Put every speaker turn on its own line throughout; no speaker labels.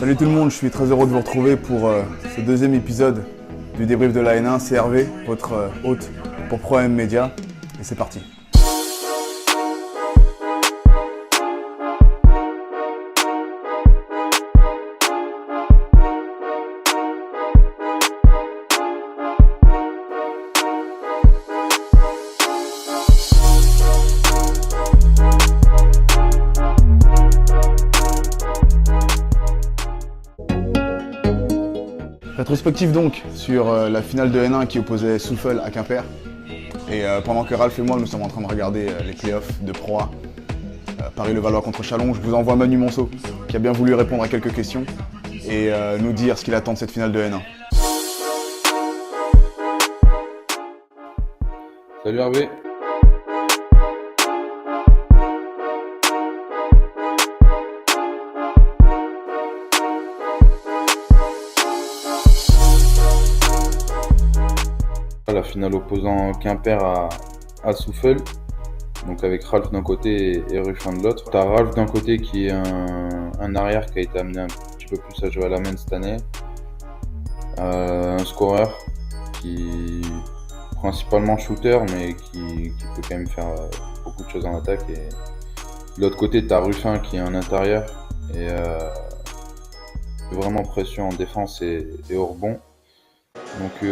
Salut tout le monde, je suis très heureux de vous retrouver pour ce deuxième épisode du débrief de la N1. C'est Hervé, votre hôte pour ProM Media, et c'est parti. Rétrospective donc sur la finale de N1 qui opposait Souffle à Quimper. Et pendant que Ralph et moi nous sommes en train de regarder les playoffs de Pro A, Paris-Levallois contre Châlons, je vous envoie Manu Monceau qui a bien voulu répondre à quelques questions et nous dire ce qu'il attend de cette finale de N1.
Salut Hervé. La finale opposant Quimper à Souffle, donc avec Ralph d'un côté et Ruffin de l'autre. T'as Ralph d'un côté qui est un arrière qui a été amené un petit peu plus à jouer à la main cette année, un scoreur qui principalement shooter mais qui peut quand même faire beaucoup de choses en attaque. Et de l'autre côté t'as Ruffin qui est un intérieur et vraiment pression en défense et au rebond.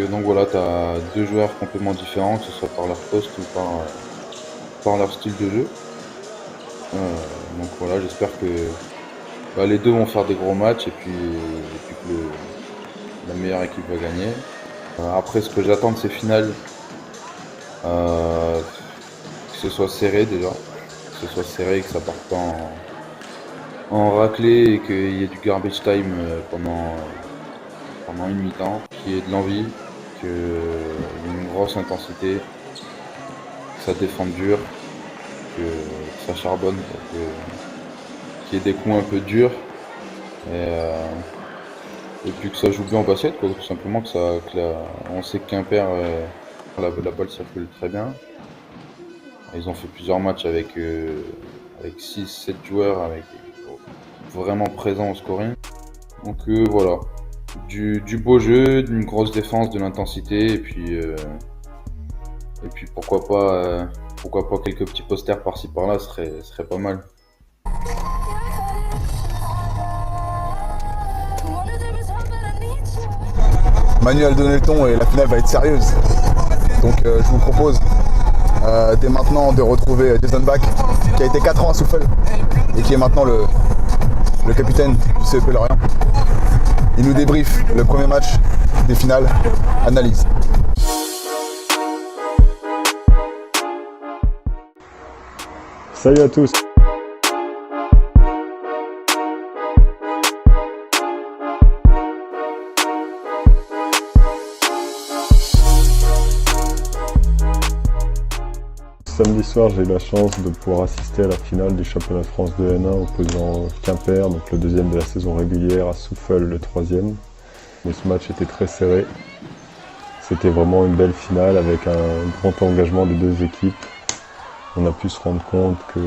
Donc voilà, tu as deux joueurs complètement différents, que ce soit par leur poste ou par leur style de jeu. Donc voilà, j'espère que les deux vont faire des gros matchs et puis que la meilleure équipe va gagner. Après, ce que j'attends de ces finales, que ce soit serré déjà, que ça parte pas en raclée et qu'il y ait du garbage time pendant une mi-temps, qu'il y ait de l'envie, qu'il y ait une grosse intensité, que ça défende dur, que ça charbonne, qu'il y ait des coups un peu durs et puis que ça joue bien au basket, quoi, tout simplement on sait que Quimper, la balle circule très bien. Ils ont fait plusieurs matchs avec 6-7 joueurs vraiment présents au scoring. Donc voilà. Du beau jeu, d'une grosse défense, de l'intensité et puis pourquoi pas quelques petits posters par-ci par-là serait pas mal.
Manu a donné le ton et la finale va être sérieuse. Donc je vous propose dès maintenant de retrouver Jason Bach qui a été 4 ans à Souffle et qui est maintenant le capitaine du CEP Lorient. Il nous débriefe le premier match des finales. Analyse.
Salut à tous. Samedi soir, j'ai eu la chance de pouvoir assister à la finale du championnat de France de N1 opposant Quimper, donc le deuxième de la saison régulière, à Souffle, le troisième. Mais ce match était très serré. C'était vraiment une belle finale avec un grand engagement des deux équipes. On a pu se rendre compte que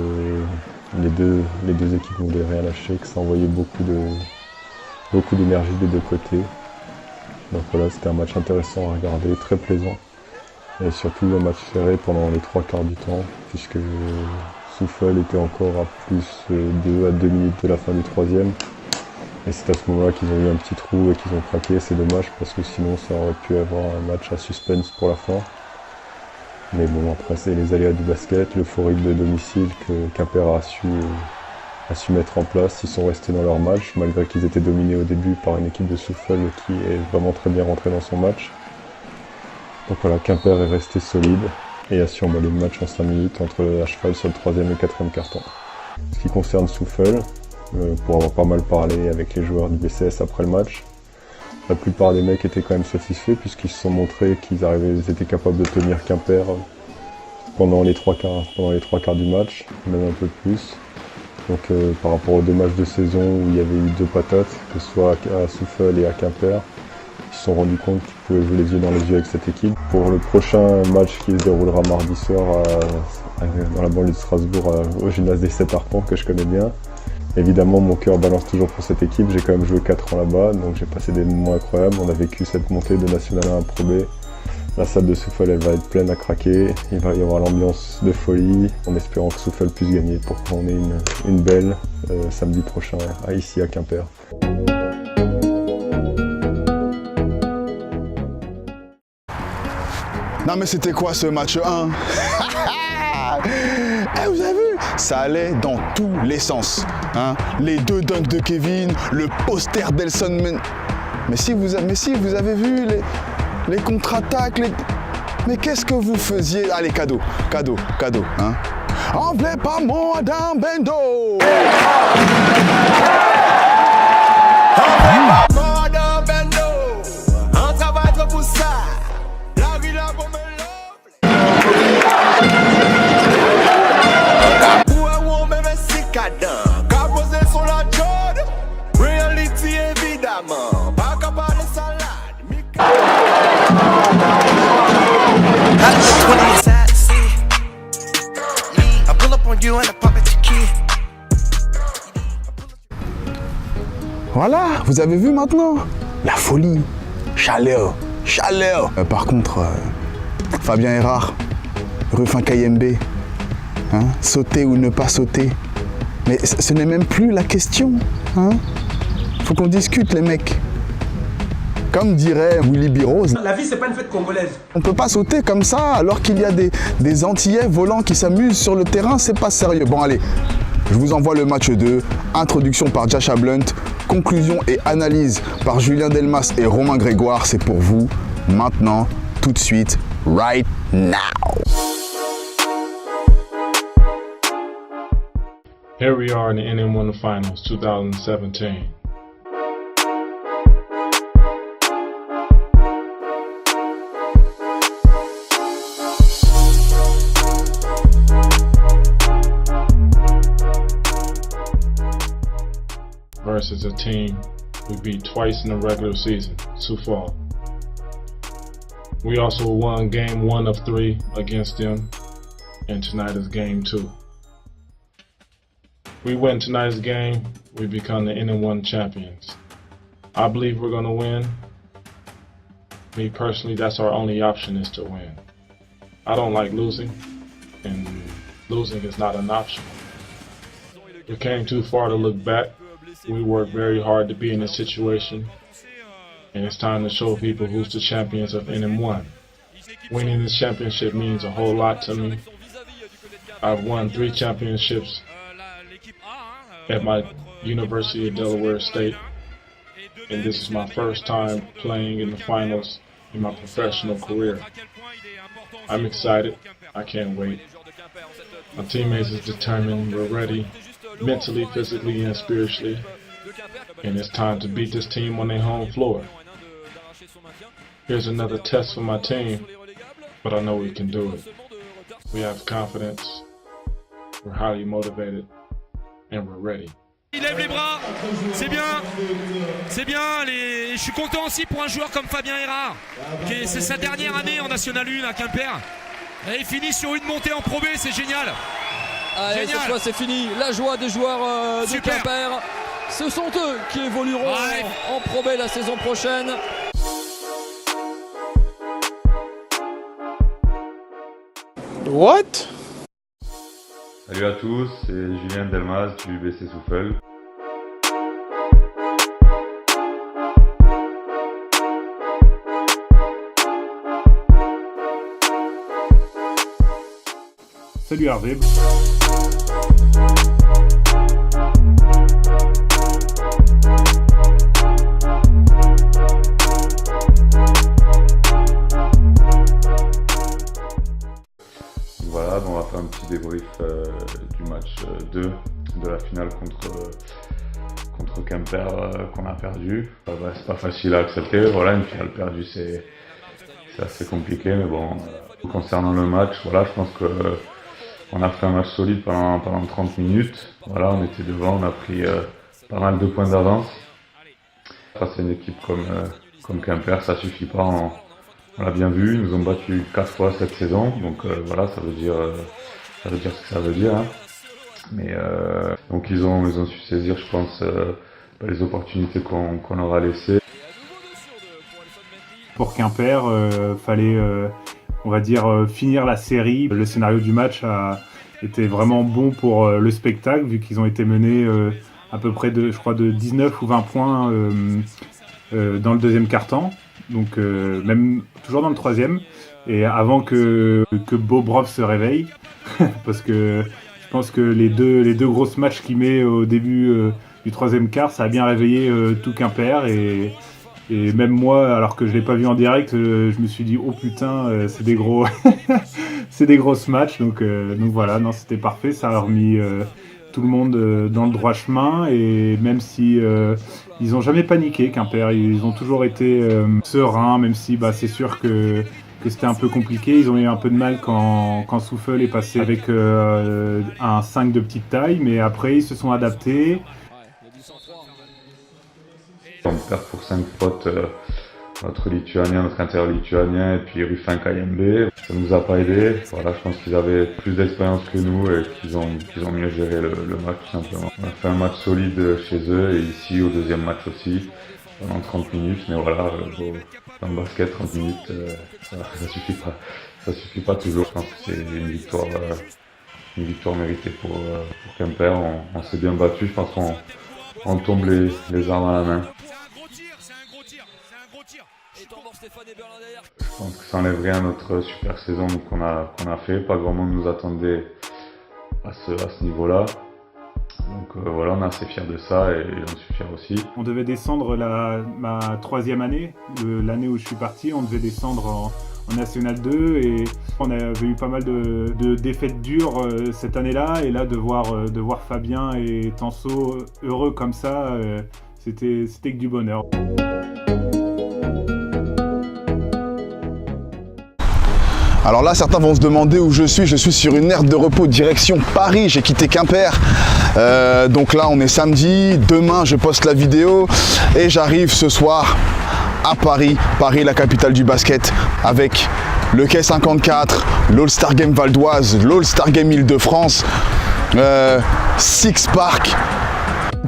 les deux équipes ne voulaient rien lâcher, que ça envoyait beaucoup d'énergie des deux côtés. Donc voilà, c'était un match intéressant à regarder, très plaisant. Et surtout un match serré pendant les 3/4 du temps, puisque Souffle était encore à plus 2 à 2 minutes de la fin du troisième. Et c'est à ce moment-là qu'ils ont eu un petit trou et qu'ils ont craqué. C'est dommage parce que sinon ça aurait pu avoir un match à suspense pour la fin. Mais bon, après c'est les aléas du basket, l'euphorie de domicile que Quimper a su mettre en place. Ils sont restés dans leur match, malgré qu'ils étaient dominés au début par une équipe de Souffle qui est vraiment très bien rentrée dans son match. Donc voilà, Quimper est resté solide et a su emballer le match en 5 minutes entre à cheval sur le 3e et 4e carton. Ce qui concerne Souffle, pour avoir pas mal parlé avec les joueurs du BCS après le match, la plupart des mecs étaient quand même satisfaits puisqu'ils se sont montrés qu'ils étaient capables de tenir Quimper pendant les 3/4 du match, même un peu plus. Donc par rapport aux 2 matchs de saison où il y avait eu 2 patates, que ce soit à Souffle et à Quimper, ils se sont rendus compte qu'ils pouvaient jouer les yeux dans les yeux avec cette équipe. Pour le prochain match qui se déroulera mardi soir dans la banlieue de Strasbourg, au gymnase des 7 Arpents, que je connais bien, Évidemment, mon cœur balance toujours pour cette équipe. J'ai quand même joué 4 ans là-bas, donc j'ai passé des moments incroyables. On a vécu cette montée de National 1 à Pro B. La salle de Souffel, elle va être pleine à craquer. Il va y avoir l'ambiance de folie, en espérant que Souffel puisse gagner pour qu'on ait une belle samedi prochain ici à Quimper.
Non mais c'était quoi ce match 1? Vous avez vu? Ça allait dans tous les sens. Hein, les 2 dunks de Kevin, le poster d'Elson. Mais si vous avez vu les contre-attaques, mais qu'est-ce que vous faisiez? Allez, cadeau. Hein. Enlevez pas mon Adam Bendo. Voilà, vous avez vu maintenant? La folie, chaleur. Par contre, Fabien Erard, Rufin Kayembe, hein, sauter ou ne pas sauter. Mais ce n'est même plus la question. Hein. Faut qu'on discute, les mecs. Comme dirait Willy Birose,
la vie c'est pas une fête congolaise.
On peut pas sauter comme ça alors qu'il y a des Antillais volants qui s'amusent sur le terrain, c'est pas sérieux. Bon allez, je vous envoie le match 2, introduction par Jasha Blunt, conclusion et analyse par Julien Delmas et Romain Grégoire, c'est pour vous, maintenant, tout de suite, right now.
Here we are in the NM1 Finals 2017. Versus a team we beat twice in the regular season, Sioux Falls. We also won game 1 of 3 against them, and tonight is game 2. We win tonight's game, we become the NM1 champions. I believe we're going to win. Me personally, that's our only option, is to win. I don't like losing, and losing is not an option. We came too far to look back. We worked very hard to be in this situation, and it's time to show people who's the champions of NM1. Winning this championship means a whole lot to me. I've won 3 championships at my University of Delaware State, and this is my first time playing in the finals in my professional career. I'm excited. I can't wait. My teammates is determined. We're ready, mentally, physically, and spiritually, and it's time to beat this team on their home floor. Here's another test for my team, but I know we can do it. We have confidence, we're highly motivated, and we're ready.
Il lève les bras, c'est bien, je suis content aussi pour un joueur comme Fabien Erard, c'est sa dernière année en National 1 à Quimper, et il finit sur une montée en Pro B, c'est génial.
Allez, cette fois c'est fini, la joie des joueurs de Quimper, ce sont eux qui évolueront en Pro B la saison prochaine.
What?
Salut à tous, c'est Julien Delmas du BC Souffel.
Salut Hervé.
Voilà, on va faire un petit débrief du match 2 de la finale contre Quimper qu'on a perdu. C'est pas facile à accepter, voilà, une finale perdue c'est assez compliqué, mais bon, concernant le match, voilà, je pense qu'on a fait un match solide pendant 30 minutes. Voilà, on était devant, on a pris pas mal de points d'avance. Face à une équipe comme Quimper, ça suffit pas. On l'a bien vu, ils nous ont battu 4 fois cette saison, donc voilà, ça veut dire ce que ça veut dire. Hein. Mais donc ils ont su saisir, je pense, les opportunités qu'on leur a laissées.
Pour Quimper, fallait, on va dire, finir la série. Le scénario du match était vraiment bon pour le spectacle, vu qu'ils ont été menés à peu près de 19 ou 20 points dans le deuxième quart-temps. Donc même toujours dans le troisième. Et avant que Bobrov se réveille, parce que je pense que les deux grosses matchs qu'il met au début du troisième quart, ça a bien réveillé tout Quimper. Et même moi, alors que je l'ai pas vu en direct, je me suis dit oh putain, c'est des gros, c'est des grosses matchs. Donc voilà, non, c'était parfait. Ça a remis tout le monde dans le droit chemin. Et même si ils ont jamais paniqué, Quimper, ils ont toujours été sereins, même si c'est sûr que c'était un peu compliqué. Ils ont eu un peu de mal quand Souffel est passé avec un 5 de petite taille, mais après ils se sont adaptés.
On perd pour 5 potes, notre Lituanien, notre intérieur lituanien et puis Rufin Kayembe. Ça nous a pas aidé. Voilà, je pense qu'ils avaient plus d'expérience que nous et qu'ils ont mieux géré le match tout simplement. On a fait un match solide chez eux et ici au deuxième match aussi, pendant 30 minutes. Mais voilà, dans le basket, 30 minutes, ça suffit pas. Ça suffit pas toujours. Je pense que c'est une victoire méritée pour Quimper. On s'est bien battu. Je pense qu'on tombe les armes à la main. Je pense que ça enlève rien à notre super saison qu'on a fait. Pas grand monde nous attendait à ce niveau-là. Donc voilà, on est assez fiers de ça et j'en suis fier aussi.
On devait descendre ma troisième année, l'année où je suis parti, on devait descendre en National 2 et on avait eu pas mal de défaites dures cette année-là. Et là, de voir Fabien et Tanso heureux comme ça, c'était que du bonheur.
Alors là, certains vont se demander où je suis. Je suis sur une aire de repos direction Paris. J'ai quitté Quimper. Donc là, on est samedi. Demain, je poste la vidéo. Et j'arrive ce soir à Paris. Paris, la capitale du basket. Avec le Quai 54, l'All-Star Game Val d'Oise, l'All-Star Game Île-de-France, Six Park.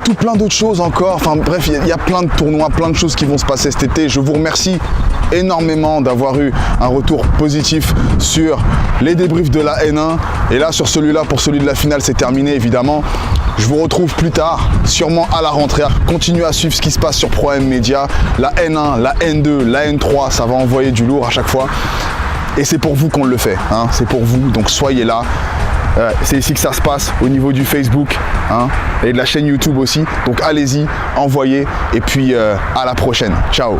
Tout plein d'autres choses encore. Enfin bref, il y a plein de tournois, plein de choses qui vont se passer cet été. Je vous remercie énormément d'avoir eu un retour positif sur les débriefs de la N1. Et là, sur celui-là, pour celui de la finale, c'est terminé évidemment. Je vous retrouve plus tard, sûrement à la rentrée. Continuez à suivre ce qui se passe sur Pro-AM Media. La N1, la N2, la N3, ça va envoyer du lourd à chaque fois. Et c'est pour vous qu'on le fait, hein. C'est pour vous, donc soyez là. C'est ici que ça se passe au niveau du Facebook, hein, et de la chaîne YouTube aussi. Donc allez-y, envoyez et puis à la prochaine. Ciao.